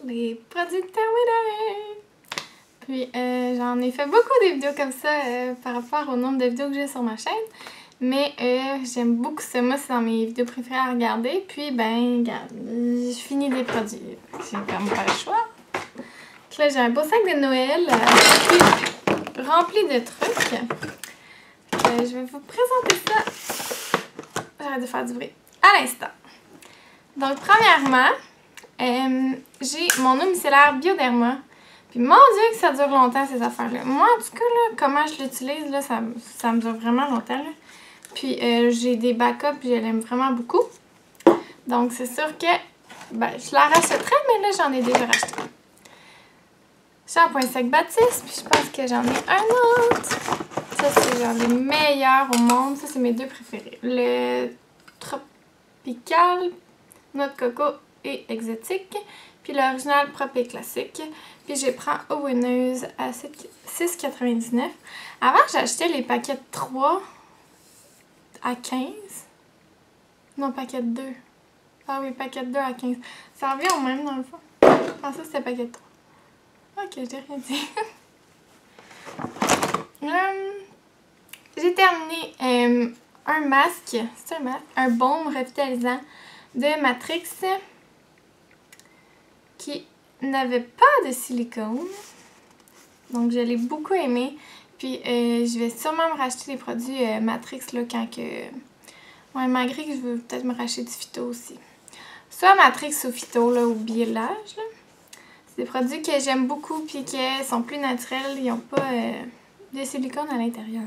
les produits terminés. Puis j'en ai fait beaucoup des vidéos comme ça par rapport au nombre de vidéos que j'ai sur ma chaîne. Mais j'aime beaucoup ça. Moi, c'est dans mes vidéos préférées à regarder. Puis ben, regarde, je finis des produits. J'ai comme pas le choix. Puis là, j'ai un beau sac de Noël rempli de trucs. Je vais vous présenter ça. J'arrête de faire du bruit. À l'instant. Donc, premièrement, j'ai mon eau micellaire Bioderma. Puis mon Dieu que ça dure longtemps ces affaires-là. Moi, en tout cas, là, comment je l'utilise, là, ça me dure vraiment longtemps. Là. Puis j'ai des backups, puis je l'aime vraiment beaucoup. Donc c'est sûr que ben, je la rachèterais, mais là j'en ai déjà racheté. Shampoing sec Baptiste, puis je pense que j'en ai un autre. Ça, c'est genre les meilleurs au monde. Ça, c'est mes deux préférés. Le Tropical, noix de coco et exotique. Puis l'original propre et classique. Puis je prends au Winners à 6,99. Avant, j'achetais les paquets de 3 à 15. Non, paquet de 2. Ah oui, paquet de 2 à 15. Ça revient au même dans le fond. Je pensais que c'était paquet de 3. Ok, j'ai rien dit. J'ai terminé un masque. C'est un masque. Un baume revitalisant de Matrix qui n'avait pas de silicone. Donc, je l'ai beaucoup aimé. Puis, je vais sûrement me racheter des produits Matrix là, quand que... Ouais, malgré que je veux peut-être me racheter du phyto aussi. Soit Matrix ou phyto, là, ou biellage, là. C'est des produits que j'aime beaucoup puis qui sont plus naturels. Ils n'ont pas de silicone à l'intérieur.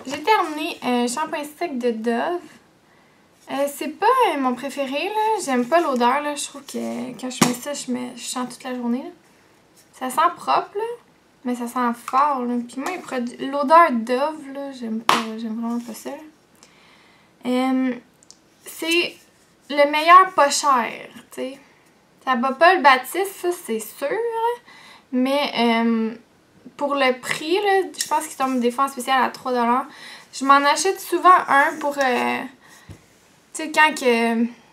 J'ai terminé un shampoing sec de Dove. C'est pas mon préféré, là. J'aime pas l'odeur, là. Je trouve que quand je mets ça, je sens toute la journée, là. Ça sent propre, là. Mais ça sent fort, là. Puis moi, l'odeur Dove, là, j'aime vraiment pas ça. C'est le meilleur pas cher, tu sais. Ça bat pas le Baptiste, ça, c'est sûr. Là. Mais pour le prix, là, je pense qu'il tombe des fois en spécial à 3$. Je m'en achète souvent un pour, tu sais, quand que...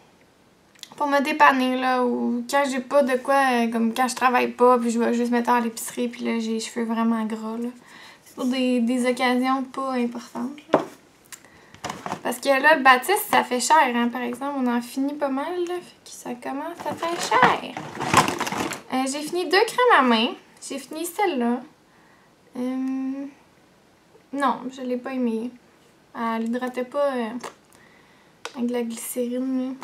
Pour me dépanner, là, ou quand j'ai pas de quoi, comme quand je travaille pas, puis je vais juste mettre à l'épicerie, puis là, j'ai les cheveux vraiment gras, là. C'est pour des occasions pas importantes, là. Parce que là, le Baptiste, ça fait cher, hein, par exemple. On en finit pas mal, là, fait que ça commence à faire cher. J'ai fini 2 crèmes à main. J'ai fini celle-là. Non, je l'ai pas aimée. Elle hydratait pas avec de la glycérine, là.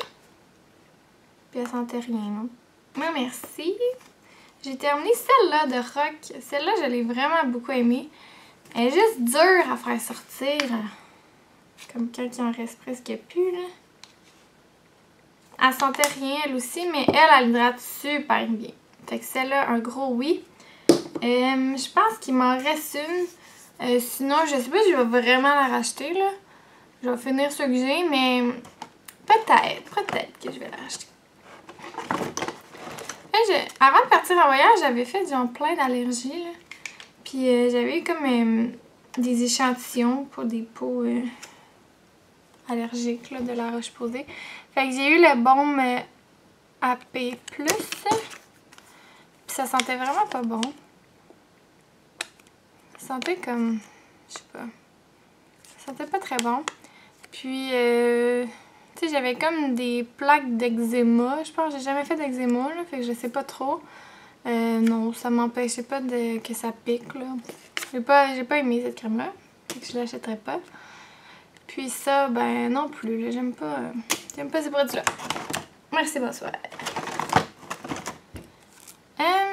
Puis elle sentait rien, non? Moi, merci. J'ai terminé celle-là de Rock. Celle-là, je l'ai vraiment beaucoup aimée. Elle est juste dure à faire sortir. Comme quand il en reste presque plus, là. Elle sentait rien, elle aussi, mais elle hydrate super bien. Fait que celle-là, un gros oui. Je pense qu'il m'en reste une. Sinon, je sais pas si je vais vraiment la racheter, là. Je vais finir ce que j'ai, mais peut-être que je vais la racheter. Avant de partir en voyage, j'avais fait genre plein d'allergies, là. Puis j'avais eu comme des échantillons pour des peaux allergiques là, de la Roche-Posay. Fait que j'ai eu le baume AP+. Puis ça sentait vraiment pas bon. Ça sentait comme... Je sais pas. Ça sentait pas très bon. Puis... tu sais, j'avais comme des plaques d'eczéma. Je pense que j'ai jamais fait d'eczéma, là, fait que je sais pas trop. Non, ça m'empêchait pas que ça pique, là. J'ai pas aimé cette crème-là, fait que je l'achèterais pas. Puis ça, ben non plus, là, j'aime pas ces produits-là. Merci, bonsoir.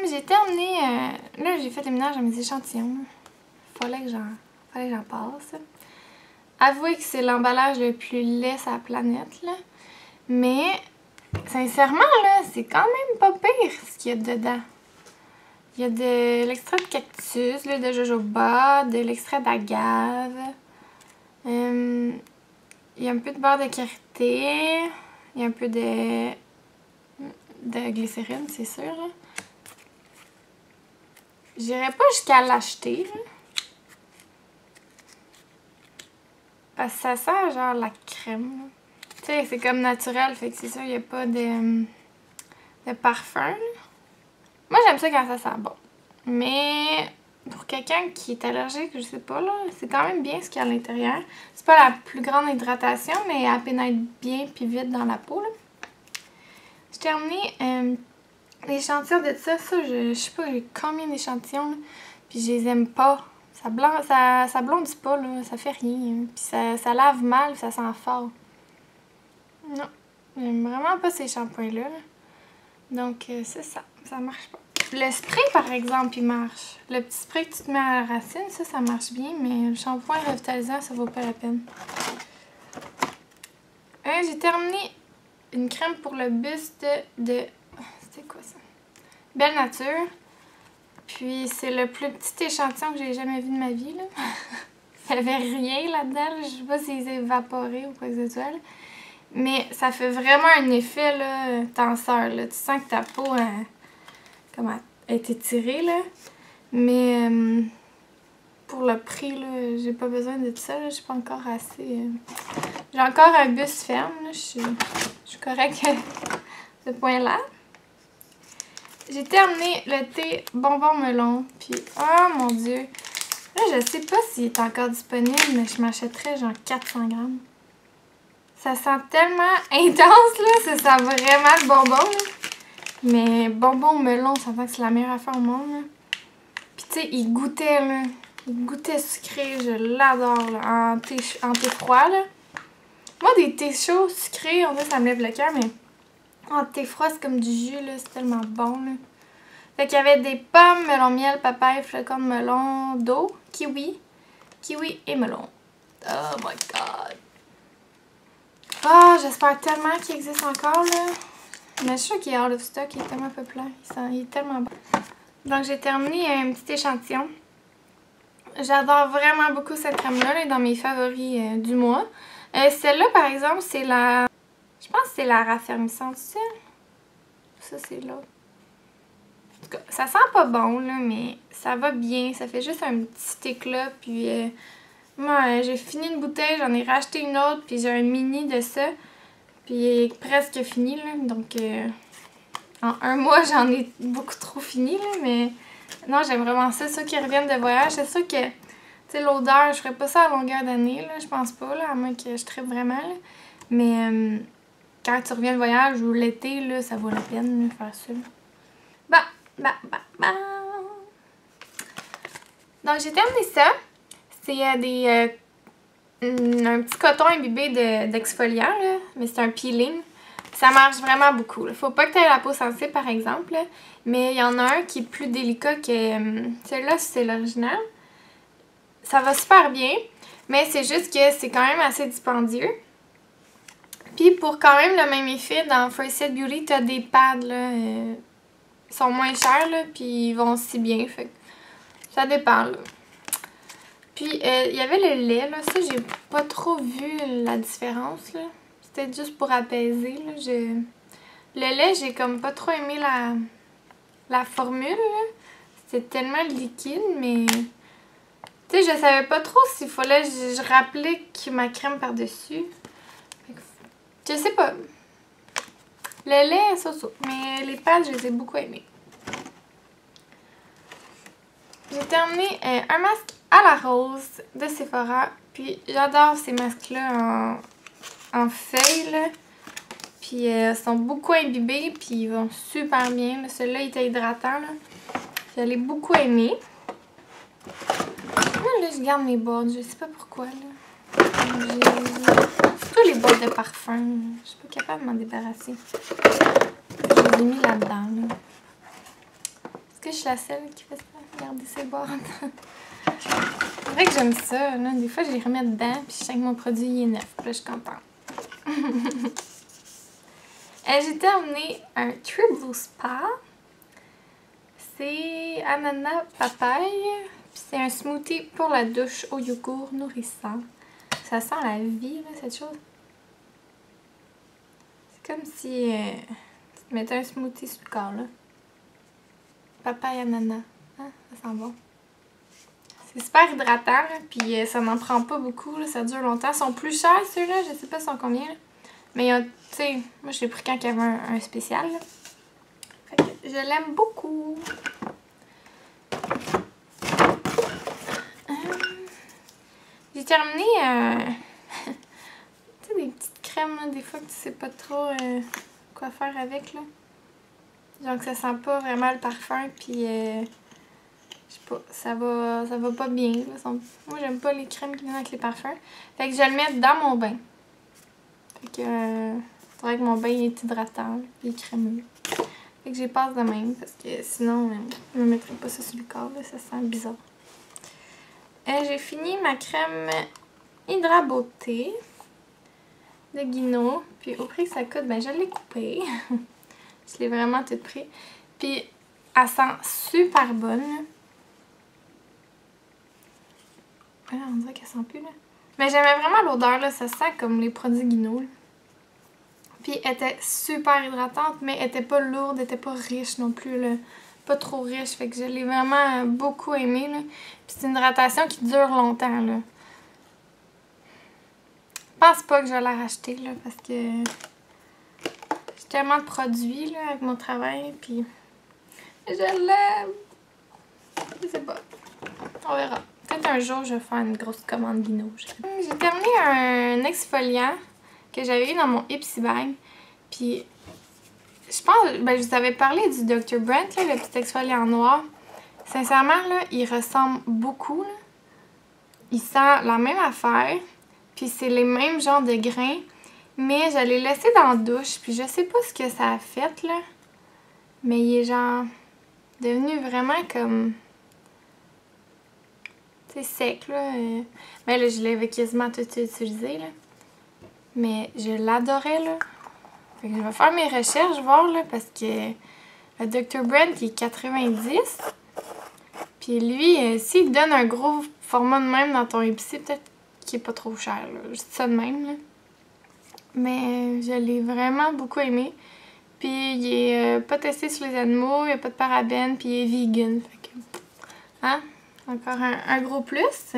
J'ai terminé... là, j'ai fait le ménage à mes échantillons. Fallait que j'en passe. Avouez que c'est l'emballage le plus laid sur la planète, là. Mais, sincèrement, là, c'est quand même pas pire ce qu'il y a dedans. Il y a de l'extrait de cactus, l'huile de jojoba, de l'extrait d'agave. Il y a un peu de beurre de karité. Il y a un peu de glycérine, c'est sûr, là. J'irais pas jusqu'à l'acheter, là. Parce que ça sent genre la crème. Tu sais, c'est comme naturel, fait que c'est sûr, il n'y a pas de de parfum. Là. Moi, j'aime ça quand ça sent bon. Mais pour quelqu'un qui est allergique, je sais pas, là, c'est quand même bien ce qu'il y a à l'intérieur. C'est pas la plus grande hydratation, mais elle pénètre bien puis vite dans la peau, là. J'ai terminé l'échantillon de ça. Je sais pas j'ai combien d'échantillons, là. Puis je les aime pas. Ça blondit pas, là. Ça fait rien. Puis ça lave mal, ça sent fort. Non. J'aime vraiment pas ces shampoings-là. Là. Donc, c'est ça. Ça marche pas. Le spray, par exemple, il marche. Le petit spray que tu te mets à la racine, ça marche bien, mais le shampoing revitalisant, ça vaut pas la peine. J'ai terminé une crème pour le buste de... C'était quoi ça? Belle Nature. Puis, c'est le plus petit échantillon que j'ai jamais vu de ma vie, là. Il y avait rien là-dedans. Je sais pas s'il s'est évaporé ou quoi que ce soit, là. Mais ça fait vraiment un effet, là, tenseur, là. Tu sens que ta peau, comment, a été tirée, là. Mais pour le prix, là, j'ai pas besoin de tout ça, là. Je suis pas encore assez... J'ai encore un buste ferme, là. Je suis correcte à ce point-là. J'ai terminé le thé bonbon melon. Puis, oh mon Dieu! Là, je sais pas s'il est encore disponible, mais je m'achèterais genre 400 grammes. Ça sent tellement intense, là. Ça sent vraiment le bonbon, là. Mais bonbon melon, ça sent que c'est la meilleure affaire au monde, là. Puis, tu sais, il goûtait, là. Il goûtait sucré. Je l'adore, là. En thé froid, là. Moi, des thés chauds, sucrés, en fait, ça me lève le cœur, mais en thé froid, c'est comme du jus, là. C'est tellement bon, là. Fait qu'il y avait des pommes, melon miel, papaye, flocons de melon, d'eau, kiwi et melon. Oh my god! Oh, j'espère tellement qu'il existe encore, là. Mais je suis sûre qu'il est out of stock, il est tellement populaire. Il est tellement bon. Donc, j'ai terminé un petit échantillon. J'adore vraiment beaucoup cette crème-là, elle est dans mes favoris du mois. Celle-là, par exemple, c'est la... Je pense que c'est la raffermissante, tu sais. Ça, c'est l'autre. En tout cas, ça sent pas bon, là, mais ça va bien. Ça fait juste un petit éclat, puis... moi, j'ai fini une bouteille, j'en ai racheté une autre, puis j'ai un mini de ça. Puis il est presque fini, là. Donc, en un mois, j'en ai beaucoup trop fini, là. Mais non, j'aime vraiment ça. Ceux qui reviennent de voyage, c'est sûr que, tu sais, l'odeur, je ferais pas ça à longueur d'année, là. Je pense pas, là, à moins que je tripe vraiment, là. Mais quand tu reviens de voyage ou l'été, là, ça vaut la peine, de faire ça. Donc, j'ai terminé ça. C'est un petit coton imbibé d'exfoliant, là, mais c'est un peeling. Ça marche vraiment beaucoup. Là. Faut pas que tu aies la peau sensible, par exemple, là, mais il y en a un qui est plus délicat que celui-là, c'est l'original. Ça va super bien, mais c'est juste que c'est quand même assez dispendieux. Puis pour quand même le même effet, dans First Aid Beauty, tu as des pads, là, ils sont moins chers, là, puis ils vont aussi bien, fait que ça dépend, là. Puis, il y avait le lait, là. Ça, j'ai pas trop vu la différence, là. C'était juste pour apaiser, là. Le lait, j'ai comme pas trop aimé la formule, là. C'était tellement liquide, mais... Tu sais, je savais pas trop s'il fallait que je rapplique ma crème par-dessus. Je sais pas. Le lait, ça. Mais les pads, je les ai beaucoup aimés. J'ai terminé un masque à la rose de Sephora. Puis j'adore ces masques-là en feuilles, là. Puis ils sont beaucoup imbibés, puis ils vont super bien. Celui-là, il était hydratant, là. Je l'ai beaucoup aimé. Moi, là, je garde mes boîtes. Je sais pas pourquoi, là. Surtout les boîtes de parfum. Je suis pas capable de m'en débarrasser. Je les ai mis là-dedans, là. Est-ce que je suis la seule qui fait ça? Regarder ces boîtes. C'est vrai que j'aime ça. Là. Des fois, je les remets dedans, puis je sens que mon produit il est neuf. Puis là, je suis contente. J'ai terminé un Triple Spa. C'est ananas papaye. Puis c'est un smoothie pour la douche au yogourt nourrissant. Ça sent la vie, là, cette chose. C'est comme si tu te mettais un smoothie sur le corps, là. Papaye ananas. Ah, ça sent bon. C'est super hydratant, là, puis ça n'en prend pas beaucoup, là, ça dure longtemps. Ils sont plus chers, ceux-là, je sais pas ils sont combien, là. Mais, tu sais, moi, je l'ai pris quand il y avait un spécial, là. je l'aime beaucoup. J'ai terminé tu sais, des petites crèmes, là, des fois que tu sais pas trop quoi faire avec, là. Genre que ça sent pas vraiment le parfum, puis je sais pas, ça va pas bien. Là. Moi, j'aime pas les crèmes qui viennent avec les parfums. Fait que je vais le mettre dans mon bain. Fait que faudrait que mon bain est hydratant, et crémeux. Fait que j'y passe de même, parce que sinon, je me mettrais pas ça sur le corps, là, ça sent bizarre. J'ai fini ma crème Hydra Beauté de Guino. Puis au prix que ça coûte, ben je l'ai coupée. Je l'ai vraiment toute pris. Puis elle sent super bonne. Ah, on dirait qu'elle sent plus là. Mais j'aimais vraiment l'odeur là, ça sent comme les produits Guino. Là. Puis elle était super hydratante, mais elle était pas lourde, elle était pas riche non plus là. Pas trop riche, fait que je l'ai vraiment beaucoup aimée là. Puis c'est une hydratation qui dure longtemps là. Je pense pas que je vais la racheter là parce que j'ai tellement de produits là avec mon travail puis je l'aime. Je sais pas. On verra. Peut-être un jour je vais faire une grosse commande Guino. J'ai terminé un exfoliant que j'avais eu dans mon Ipsy Bag. Puis je pense, ben je vous avais parlé du Dr. Brent, là, le petit exfoliant noir. Sincèrement, là, il ressemble beaucoup. Là. Il sent la même affaire. Puis c'est les mêmes genres de grains. Mais je l'ai laissé dans la douche. Puis je sais pas ce que ça a fait, là. Mais il est genre devenu vraiment comme... C'est sec, là. Mais là, je l'avais quasiment tout utilisé, là. Mais je l'adorais, là. Fait que je vais faire mes recherches, voir, là, parce que le Dr. Brent, il est 90. Puis lui, s'il te donne un gros format de même dans ton Ipsy, peut-être qu'il est pas trop cher, là. Je dis ça de même, là. Mais je l'ai vraiment beaucoup aimé. Puis il est pas testé sur les animaux, il n'y a pas de parabènes, puis il est vegan. Fait que, hein? Encore un gros plus.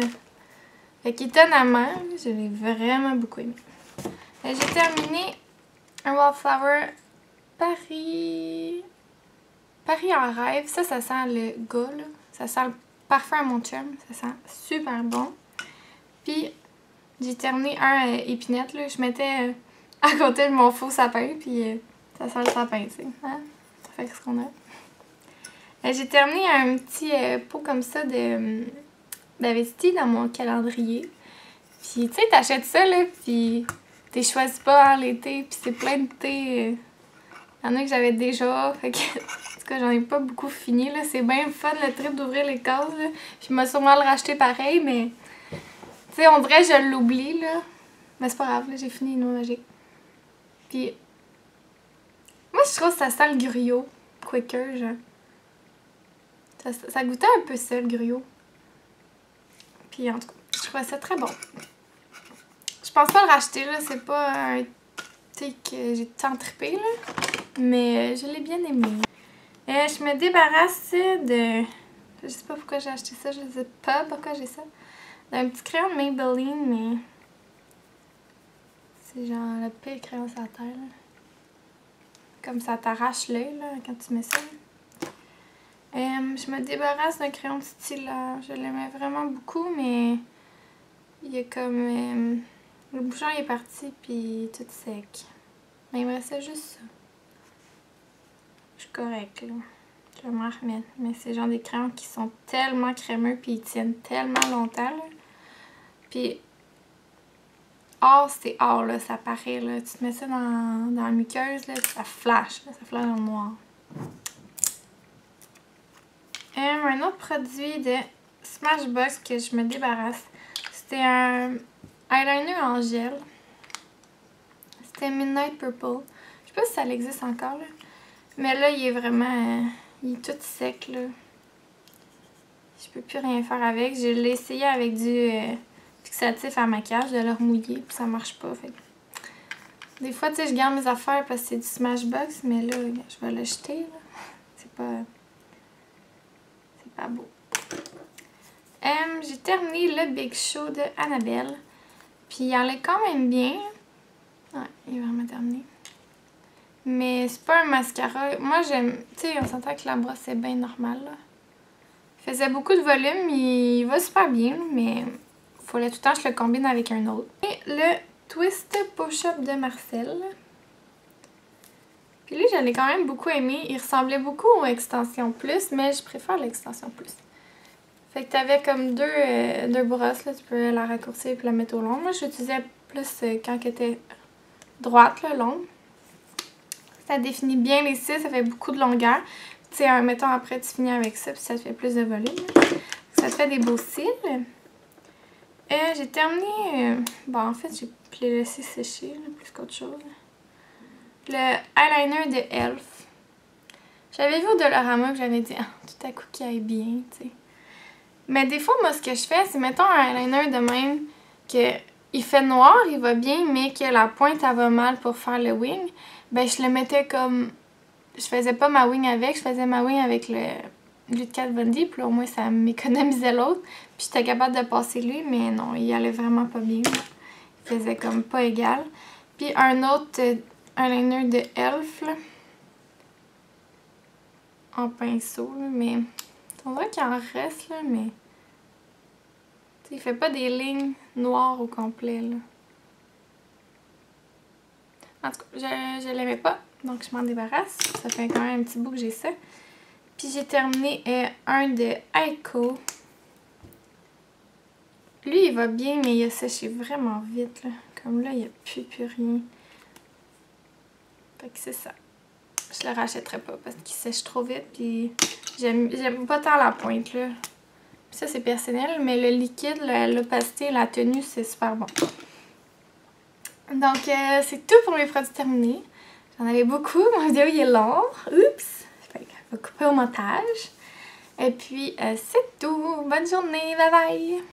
Fait qu'étonnamment, je l'ai vraiment beaucoup aimé. J'ai terminé un Wallflower Paris en rêve. Ça sent le gars, là. Ça sent le parfum à mon chum. Ça sent super bon. Puis, j'ai terminé un épinette, là. Je mettais à côté de mon faux sapin, puis ça sent le sapin, tu sais. Hein? Ça fait ce qu'on a. J'ai terminé un petit pot comme ça d'Avesti dans mon calendrier. Puis, tu sais, t'achètes ça, là, puis t'es choisis pas en l'été, puis c'est plein de thé. Il y en a que j'avais déjà, fait que, en tout cas, j'en ai pas beaucoup fini, là. C'est bien fun, le trip d'ouvrir les cases, là. Puis, il m'a sûrement le racheter pareil, mais, tu sais, on dirait que je l'oublie, là. Mais c'est pas grave, là, j'ai fini une eau magique. Puis, moi, je trouve que ça sent le gruau, Quaker, genre. Ça goûtait un peu ça, le gruau. Puis, en tout cas, je trouvais ça très bon. Je pense pas le racheter, là. C'est pas un thé que j'ai tant trippé, là. Mais je l'ai bien aimé. Je me débarrasse de... Je sais pas pourquoi j'ai acheté ça. Je sais pas pourquoi j'ai ça. D'un petit crayon de Maybelline, mais... C'est genre le pire crayon sur la terre, là. Comme ça t'arrache l'œil, là, quand tu mets ça. Je me débarrasse d'un crayon de stylo. Je l'aimais vraiment beaucoup, mais... Il y a comme... le bouchon est parti, puis tout sec. Mais il me restait juste ça. Je suis correcte, là. Je vais m'en remettre. Mais c'est genre des crayons qui sont tellement crémeux, puis ils tiennent tellement longtemps, là. Puis... or, c'est or, là. Ça paraît, là. Tu te mets ça dans la muqueuse, là, ça flash, là. Ça flash dans le noir. Un autre produit de Smashbox que je me débarrasse. C'était un eyeliner en gel. C'était Midnight Purple. Je sais pas si ça existe encore, là. Mais là, il est vraiment... il est tout sec, là. Je peux plus rien faire avec. Je l'ai essayé avec du fixatif à maquillage, de le remouiller, puis ça marche pas. Fait. Des fois, tu sais, je garde mes affaires parce que c'est du Smashbox, mais là, je vais le jeter, là. C'est pas beau. J'ai terminé le Big Show de Annabelle. Puis il allait quand même bien. Ouais, il est vraiment terminé. Mais c'est pas un mascara. Moi, j'aime... Tu sais, on s'entend que la brosse est bien normale, là. Il faisait beaucoup de volume, il va super bien, mais il fallait tout le temps que je le combine avec un autre. Et le Twist Push-Up de Marcel. Puis lui, je l'ai quand même beaucoup aimé. Il ressemblait beaucoup aux Extensions Plus, mais je préfère l'Extension Plus. Fait que t'avais comme deux brosses, là. Tu peux la raccourcir et la mettre au long. Moi, j'utilisais plus quand elle était droite, là, longue. Ça définit bien les cils, ça fait beaucoup de longueur. Tu sais, mettons après, tu finis avec ça, puis ça te fait plus de volume. Ça te fait des beaux cils. J'ai terminé... bon, en fait, j'ai les laissé sécher, là, plus qu'autre chose. Le eyeliner de e.l.f. J'avais vu au Dollarama que j'avais dit, ah, tout à coup qu'il aille bien, tu sais. Mais des fois, moi, ce que je fais, c'est, mettons, un eyeliner de même, que il fait noir, il va bien, mais que la pointe, elle va mal pour faire le wing. Ben, je le mettais comme... Je faisais pas ma wing avec, je faisais ma wing avec le de Kat Von D, puis là, au moins, ça m'économisait l'autre. Puis j'étais capable de passer lui, mais non, il allait vraiment pas bien. Il faisait comme pas égal. Puis un autre eyeliner de e.l.f. là, en pinceau, là, mais on dirait qu'il en reste, là, mais... T'sais, il fait pas des lignes noires au complet, là. En tout cas, je l'aimais pas, donc je m'en débarrasse. Ça fait quand même un petit bout que j'ai ça. Puis j'ai terminé un de Aiko. Lui, il va bien, mais il a séché vraiment vite, là. Comme là, il n'y a plus rien. Fait que c'est ça. Je le rachèterai pas parce qu'il sèche trop vite, puis j'aime pas tant la pointe, là. Ça, c'est personnel, mais le liquide, l'opacité, la tenue, c'est super bon. Donc, c'est tout pour mes produits terminés. J'en avais beaucoup. Mon vidéo, il est long. Oups! Je vais couper au montage. Et puis, c'est tout. Bonne journée. Bye bye!